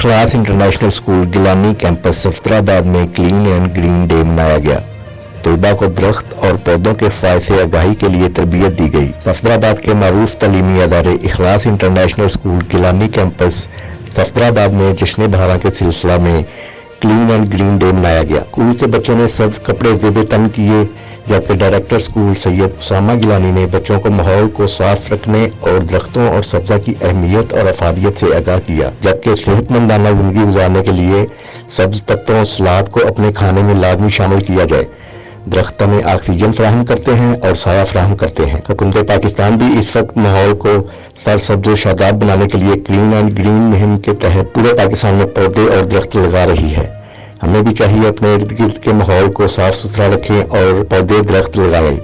इखलास international school Gilani campus Safdarabad में clean and green day मनाया गया। तलबा को दरख्त और पौधों के फायदे से आगाही के लिए तरबियत दी गई। सफदराबाद के मारूफ तलीमी अदारे इखलास international school Gilani campus Safdarabad में जश्न बहारा के सिलसिला में क्लीन एंड ग्रीन डे मनाया गया। स्कूल के बच्चों ने सब्ज कपड़े ज़ेब तन किए, जबकि डायरेक्टर स्कूल सैयद उसामा गिलानी ने बच्चों को माहौल को साफ रखने और दरख्तों और सब्जा की अहमियत और अफादियत से आगाह किया, जबकि सेहतमंदाना जिंदगी गुजारने के लिए सब्ज पत्तों सलाद को अपने खाने में लाजमी शामिल किया जाए। दरख्त हमें ऑक्सीजन फराहम करते हैं और साया फराहम करते हैं। हुकूमत पाकिस्तान भी इस वक्त माहौल को सरसब्ज शादाब बनाने के लिए क्लीन एंड ग्रीन मुहिम के तहत पूरे पाकिस्तान में पौधे और दरख्त लगा रही है। हमें भी चाहिए अपने इर्द गिर्द के माहौल को साफ सुथरा रखें और पौधे दरख्त लगाएं।